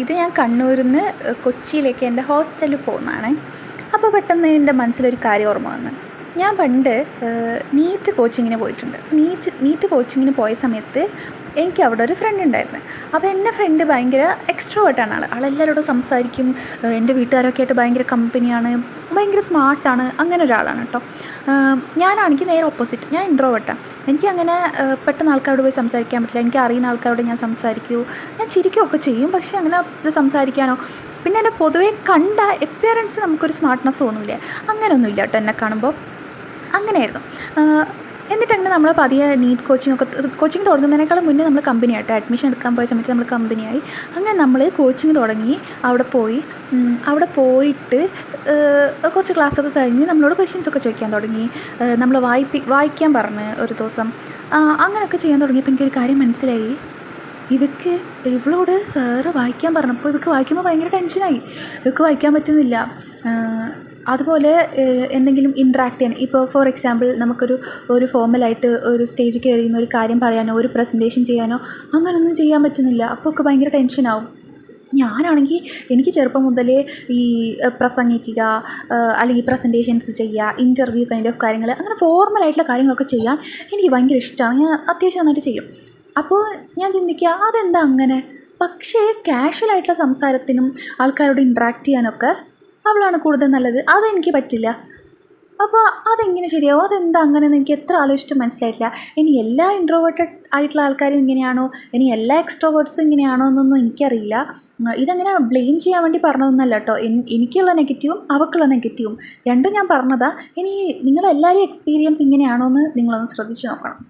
ഇത് ഞാൻ കണ്ണൂരിൽ നിന്ന് കൊച്ചിയിലേക്ക് എൻ്റെ ഹോസ്റ്റലിൽ പോകുന്നതാണ്. അപ്പോൾ പെട്ടെന്ന് എൻ്റെ മനസ്സിലൊരു കാര്യം ഓർമ്മ വന്നു. ഞാൻ പണ്ട് നീറ്റ് കോച്ചിങ്ങിന് പോയിട്ടുണ്ട്. നീറ്റ് കോച്ചിങ്ങിന് പോയ സമയത്ത് എനിക്ക് അവിടെ ഒരു ഫ്രണ്ട് ഉണ്ടായിരുന്നു. അപ്പോൾ എൻ്റെ ഫ്രണ്ട് ഭയങ്കര എക്സ്ട്രോവേർട്ടാണ്. ആളെല്ലാവരോടും സംസാരിക്കും. എൻ്റെ വീട്ടുകാരൊക്കെ ആയിട്ട് ഭയങ്കര കമ്പനിയാണ്, ഭയങ്കര സ്മാർട്ടാണ്, അങ്ങനെ ഒരാളാണ് കേട്ടോ. ഞാനാണെങ്കിൽ നേരെ ഓപ്പോസിറ്റ്. ഞാൻ ഇൻട്രോവേർട്ടാണ്. എനിക്കങ്ങനെ പെട്ടെന്ന് ആൾക്കാരോട് പോയി സംസാരിക്കാൻ പറ്റില്ല. എനിക്ക് അറിയുന്ന ആൾക്കാരോട് ഞാൻ സംസാരിക്കൂ, ഞാൻ ചിരിക്കുകയൊക്കെ ചെയ്യും. പക്ഷേ അങ്ങനെ സംസാരിക്കാനോ, പിന്നെ എന്നെ പൊതുവേ കണ്ട അപ്പിയറൻസ് നമുക്കൊരു സ്മാർട്ട്നെസ് തോന്നില്ലേ, അങ്ങനെയൊന്നുമില്ല കേട്ടോ എന്നെ കാണുമ്പോൾ. അങ്ങനെയായിരുന്നു. എന്നിട്ടങ്ങനെ നമ്മൾ പതിയെ നീറ്റ് കോച്ചിങ് തുടങ്ങുന്നതിനേക്കാളും മുന്നേ നമ്മൾ കമ്പനിയായിട്ട് അഡ്മിഷൻ എടുക്കാൻ പോയ സമയത്ത് നമ്മൾ കമ്പനിയായി. അങ്ങനെ നമ്മൾ കോച്ചിങ് തുടങ്ങി. അവിടെ പോയിട്ട് കുറച്ച് ക്ലാസ്സൊക്കെ കഴിഞ്ഞ് നമ്മളോട് ക്വസ്റ്റ്യൻസൊക്കെ ചോദിക്കാൻ തുടങ്ങി. നമ്മൾ വായിക്കാൻ പറഞ്ഞ് ഒരു ദിവസം അങ്ങനെയൊക്കെ ചെയ്യാൻ തുടങ്ങിയപ്പോൾ എനിക്കൊരു കാര്യം മനസ്സിലായി. ഇവളോട് സാറ് വായിക്കാൻ പറഞ്ഞപ്പോൾ ഇവൾക്ക് വായിക്കുമ്പോൾ ഭയങ്കര ടെൻഷനായി. ഇവൾക്ക് വായിക്കാൻ പറ്റുന്നില്ല. അതുപോലെ എന്തെങ്കിലും ഇൻട്രാക്ട് ചെയ്യാൻ, ഇപ്പോൾ ഫോർ എക്സാമ്പിൾ നമുക്കൊരു ഫോർമലായിട്ട് ഒരു സ്റ്റേജിൽ കയറി ഒരു കാര്യം പറയാനോ ഒരു പ്രസൻറ്റേഷൻ ചെയ്യാനോ അങ്ങനെയൊന്നും ചെയ്യാൻ പറ്റുന്നില്ല. അപ്പോൾ ഒക്കെ ഭയങ്കര ടെൻഷനാവും. ഞാനാണെങ്കിൽ എനിക്ക് ചെറുപ്പം മുതലേ ഈ പ്രസംഗിക്കുക, അല്ലെങ്കിൽ പ്രസൻറ്റേഷൻസ് ചെയ്യുക, ഇൻ്റർവ്യൂ കൈൻഡ് ഓഫ് കാര്യങ്ങൾ, അങ്ങനെ ഫോർമലായിട്ടുള്ള കാര്യങ്ങളൊക്കെ ചെയ്യാൻ എനിക്ക് ഭയങ്കര ഇഷ്ടമാണ്. ഞാൻ അത്യാവശ്യം നന്നായിട്ട് ചെയ്യും. അപ്പോൾ ഞാൻ ചിന്തിക്കുക, അതെന്താ അങ്ങനെ? പക്ഷേ കാഷ്വലായിട്ടുള്ള സംസാരത്തിനും ആൾക്കാരോട് ഇൻട്രാക്ട് ചെയ്യാനൊക്കെ അവളാണ് കൂടുതൽ നല്ലത്. അതെനിക്ക് പറ്റില്ല. അപ്പോൾ അതെങ്ങനെ ശരിയാവും? അതെന്താ അങ്ങനെയെന്ന് എനിക്ക് എത്ര ആലോചിച്ചിട്ട് മനസ്സിലായിട്ടില്ല. ഇനി എല്ലാ ഇൻട്രോവേർട്ടഡ് ആയിട്ടുള്ള ആൾക്കാരും ഇങ്ങനെയാണോ, ഇനി എല്ലാ എക്സ്ട്രോവേർട്സും ഇങ്ങനെയാണോ എന്നൊന്നും എനിക്കറിയില്ല. ഇതങ്ങനെ ബ്ലെയിം ചെയ്യാൻ വേണ്ടി പറഞ്ഞതൊന്നുമല്ല കേട്ടോ. എനിക്കുള്ള നെഗറ്റീവും അവൾക്കുള്ള നെഗറ്റീവും രണ്ടും ഞാൻ പറഞ്ഞതാണ്. ഇനി നിങ്ങളെല്ലാവരും എക്സ്പീരിയൻസ് ഇങ്ങനെയാണോ എന്ന് നിങ്ങളൊന്ന് ശ്രദ്ധിച്ച് നോക്കണം.